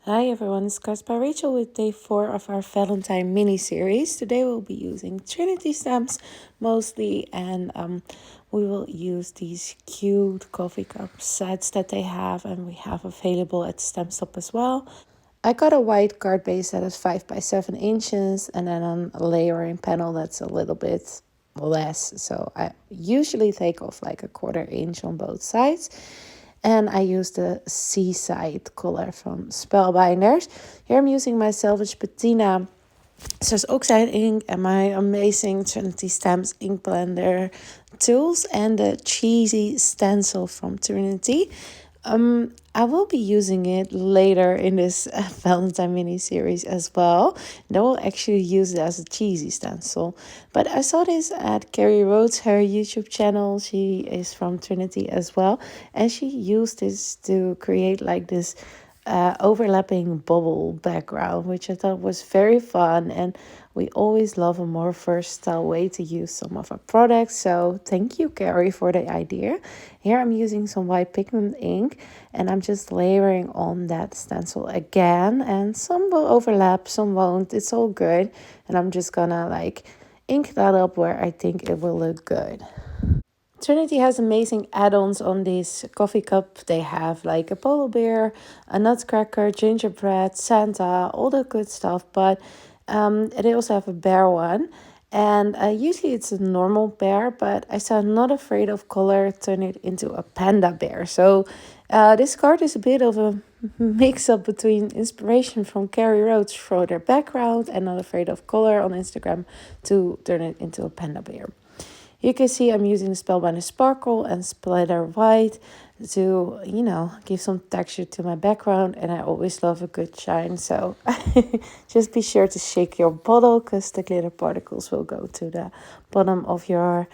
Hi everyone, it's cards.byrachel with day 4 of our Valentine Mini Series. Today we'll be using Trinity stamps mostly, and we will use these cute coffee cup sets that they have, and we have available at Stamp Shop as well. I got a white card base that is 5 by 7 inches, and then a layering panel that's a little bit less. So I usually take off like a 1/4 inch on both sides. And I use the Seaside color from Spellbinders. Here I'm using my Salvage Patina Says Oxide ink and my amazing Trinity Stamps ink blender tools and the cheesy stencil from Trinity. I will be using it later in this Valentine mini series as well. And I will actually use it as a cheesy stencil. But I saw this at Carrie Rhodes, her YouTube channel. She is from Trinity as well. And she used this to create like this overlapping bubble background, which I thought was very fun. And we always love a more versatile way to use some of our products. So thank you, Carrie, for the idea. Here I'm using some white pigment ink and I'm just layering on that stencil again. And some will overlap, some won't. It's all good. And I'm just gonna like ink that up where I think it will look good. Trinity has amazing add-ons on this coffee cup. They have like a polar bear, a nutcracker, gingerbread, Santa, all the good stuff. But they also have a bear one. And usually it's a normal bear, but I saw Not Afraid of Color turn it into a panda bear. So this card is a bit of a mix-up between inspiration from Carrie Rhodes for their background and Not Afraid of Color on Instagram to turn it into a panda bear. You can see I'm using Spellbinders Sparkle and Splatter White to, give some texture to my background. And I always love a good shine. So just be sure to shake your bottle because the glitter particles will go to the bottom of your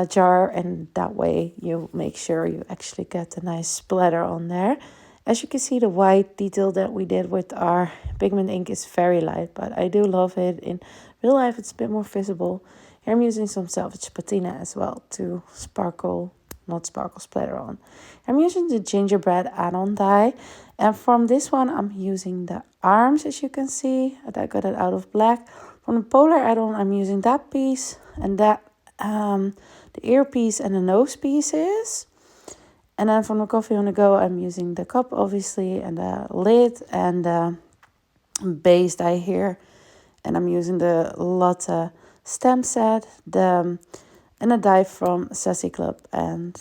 jar. And that way you make sure you actually get a nice splatter on there. As you can see, the white detail that we did with our pigment ink is very light, but I do love it. In real life, it's a bit more visible. Here I'm using some Salvage Patina as well to splatter on. I'm using the gingerbread add-on die. And from this one, I'm using the arms, as you can see. I got it out of black. From the polar add-on, I'm using that piece and that, the earpiece and the nose pieces. And then from the coffee on the go, I'm using the cup, obviously, and the lid and the base die here. And I'm using the Lotte stamp set, and a die from Sassy Club, and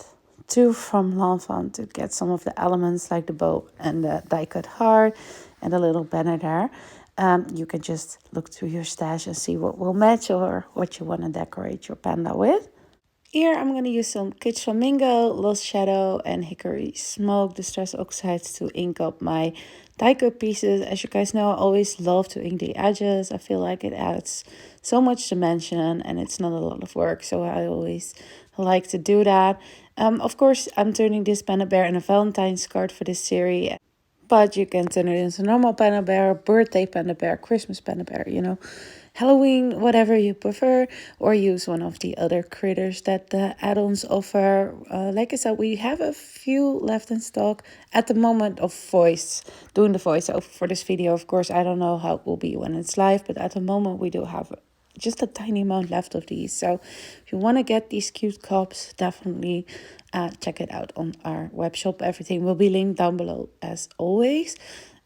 2 from Fawn to get some of the elements like the bow and the die cut heart and a little banner there. You can just look through your stash and see what will match or what you want to decorate your panda with. Here I'm going to use some Kitsch Flamingo, Lost Shadow and Hickory Smoke Distress Oxides to ink up my die cut pieces. As you guys know, I always love to ink the edges. I feel like it adds so much dimension and it's not a lot of work. So I always like to do that. Of course, I'm turning this panda bear in a Valentine's card for this series. But you can turn it into normal panda bear, birthday panda bear, Christmas panda bear, Halloween, whatever you prefer, or use one of the other critters that the add-ons offer. Like I said, we have a few left in stock at the moment of doing the voiceover for this video. Of course, I don't know how it will be when it's live, but at the moment we do have just a tiny amount left of these. So if you want to get these cute cups, definitely check it out on our webshop. Everything will be linked down below as always.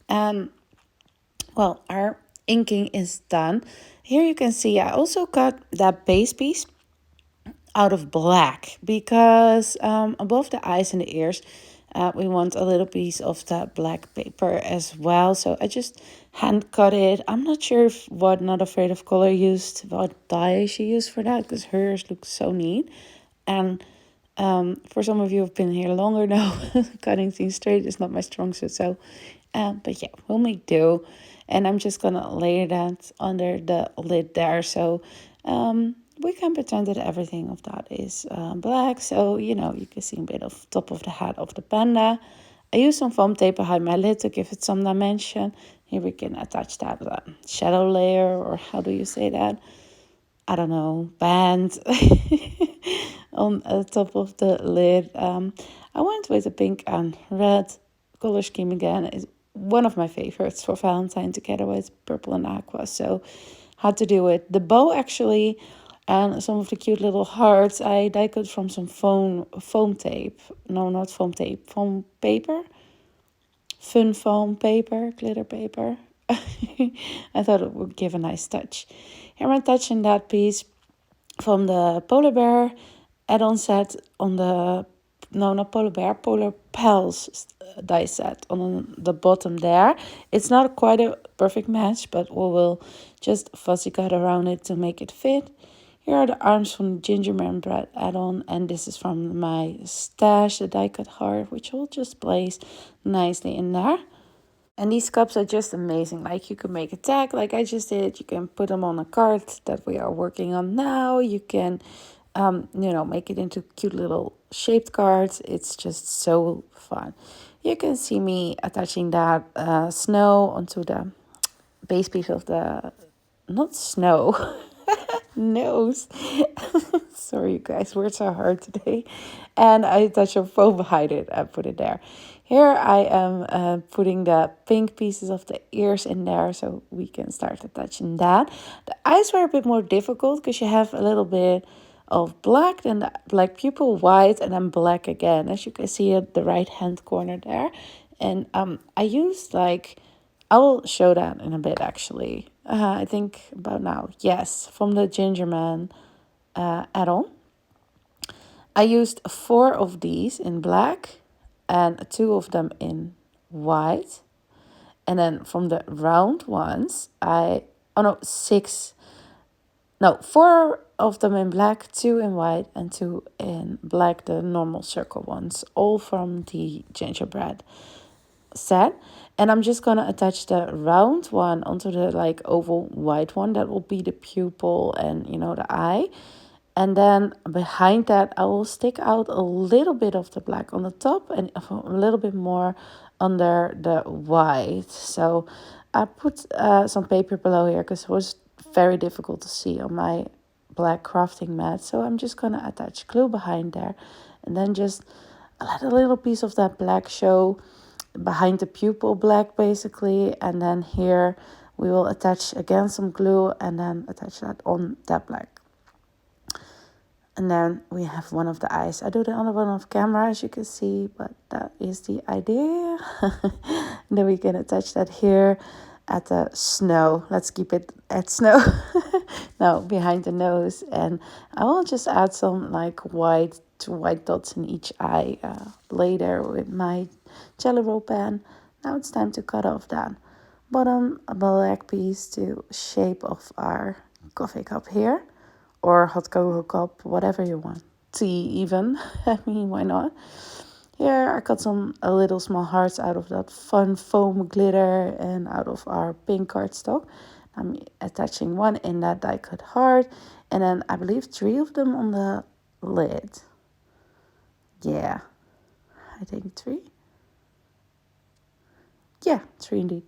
Well, our inking is done. Here you can see I also cut that base piece out of black because above the eyes and the ears, we want a little piece of that black paper as well. So I just hand cut it. I'm not sure what Not Afraid of Color used, what dye she used for that, because hers looks so neat. And for some of you who've been here longer now, cutting things straight is not my strong suit. So, but yeah, we'll make do. And I'm just gonna lay that under the lid there. So we can pretend that everything of that is black. So, you can see a bit of top of the head of the panda. I use some foam tape behind my lid to give it some dimension. Here we can attach that shadow layer, or how do you say that? I don't know, band on the top of the lid. I went with a pink and red color scheme again. It one of my favorites for Valentine together with purple and aqua. So had to do it. The bow actually and some of the cute little hearts I die cut from some foam tape. No, not foam tape. Foam paper. Fun foam paper, glitter paper. I thought it would give a nice touch. Here I'm touching that piece from the polar bear add-on set on the, no, not polar bear, polar pals die set on the bottom there. It's not quite a perfect match, but we will just fussy cut around it to make it fit. Here are the arms from the gingerbread add-on, and this is from my stash, the die cut heart, which will just place nicely in there. And these cups are just amazing. Like, you can make a tag like I just did. You can put them on a card that we are working on now. You can, make it into cute little shaped cards. It's just so fun. You can see me attaching that snow onto the base piece of the, not snow, nose. Sorry, you guys, words are hard today. And I attach a foam behind it and put it there. Here I am putting the pink pieces of the ears in there so we can start attaching that. The eyes were a bit more difficult because you have a little bit of black, then the black pupil, white, and then black again, as you can see at the right hand corner there. And I used I will show that in a bit actually. I think about now. Yes, from the Gingerman add-on. I used 4 of these in black and 2 of them in white. And then from the round ones, 4 of them in black, 2 in white, and 2 in black, the normal circle ones, all from the gingerbread set. And I'm just gonna attach the round one onto the oval white one. That will be the pupil and the eye. And then behind that, I will stick out a little bit of the black on the top and a little bit more under the white. So I put some paper below here because it was very difficult to see on my black crafting mat. So I'm just going to attach glue behind there. And then just let a little piece of that black show behind the pupil black basically. And then here we will attach again some glue and then attach that on that black. And then we have one of the eyes. I do the other one off camera, as you can see, but that is the idea. Then we can attach that here at the snow. Let's keep it at snow. Now, behind the nose. And I will just add some white dots in each eye later with my jelly roll pen. Now it's time to cut off that bottom black piece to shape of our coffee cup here. Or hot cocoa cup, whatever you want. Tea even, I mean, why not? Here I got a little small hearts out of that fun foam glitter and out of our pink cardstock. I'm attaching one in that die cut heart. And then I believe 3 of them on the lid. Yeah, I think 3. Yeah, 3 indeed.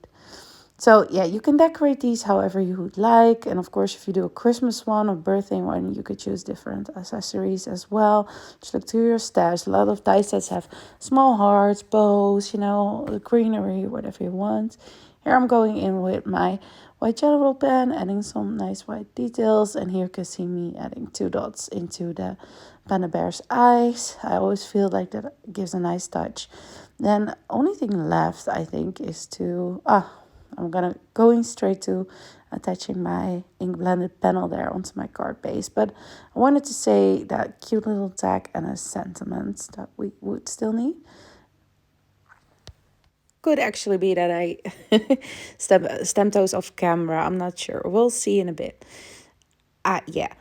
So yeah, you can decorate these however you would like. And of course, if you do a Christmas one or birthday one, you could choose different accessories as well. Just look to your stash. A lot of die sets have small hearts, bows, greenery, whatever you want. Here I'm going in with my white jelly roll pen, adding some nice white details. And here you can see me adding 2 dots into the panda bear's eyes. I always feel like that gives a nice touch. Then only thing left, I think, is to... I'm going straight to attaching my ink blended panel there onto my card base. But I wanted to say that cute little tag and a sentiment that we would still need. Could actually be that I stamp those off camera. I'm not sure. We'll see in a bit. Yeah.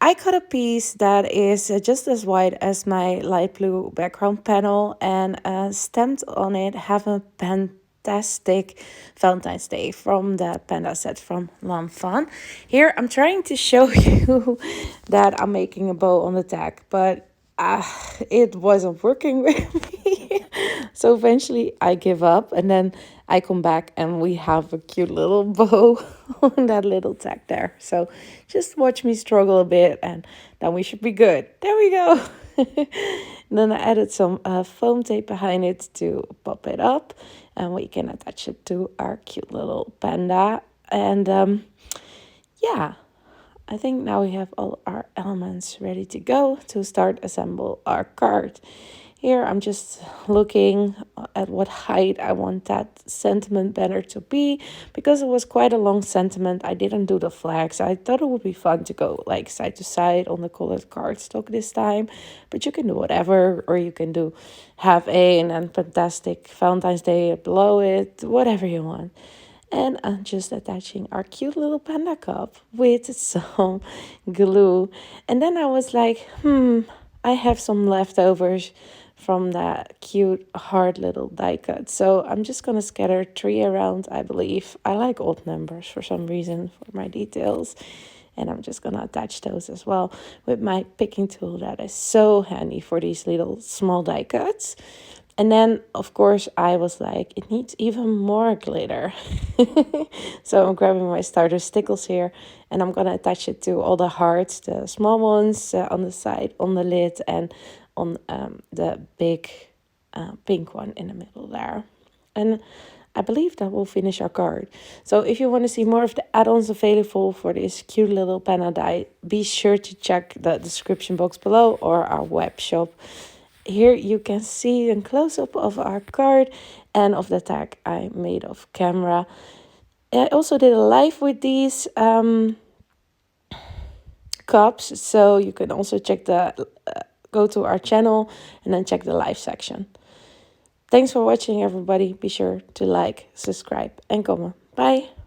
I cut a piece that is just as white as my light blue background panel and stamped on it have a fantastic Valentine's Day from the panda set from Fawn. Here I'm trying to show you that I'm making a bow on the tag, but it wasn't working with me. So eventually I give up and then I come back and we have a cute little bow on that little tag there. So just watch me struggle a bit and then we should be good. There we go. Then I added some foam tape behind it to pop it up, and we can attach it to our cute little panda. And yeah, I think now we have all our elements ready to go to start assemble our card. Here I'm just looking at what height I want that sentiment banner to be, because it was quite a long sentiment. I didn't do the flags. I thought it would be fun to go like side to side on the colored cardstock this time, but you can do whatever, or you can do half A and then fantastic Valentine's Day below it, whatever you want. And I'm just attaching our cute little panda cup with some glue. And then I was like, I have some leftovers from that cute hard little die cut. So I'm just going to scatter 3 around, I believe. I like odd numbers for some reason for my details. And I'm just going to attach those as well with my picking tool that is so handy for these little small die cuts. And then, of course, I was like, it needs even more glitter. So I'm grabbing my starter stickles here, and I'm going to attach it to all the hearts, the small ones on the side, on the lid, and on the big pink one in the middle there. And I believe that will finish our card. So if you want to see more of the add-ons available for this cute little panda die, be sure to check the description box below or our web shop. Here you can see a close-up of our card and of the tag I made off camera. I also did a live with these cups, so you can also check the go to our channel and then check the live section. Thanks for watching, everybody. Be sure to like, subscribe, and comment. Bye.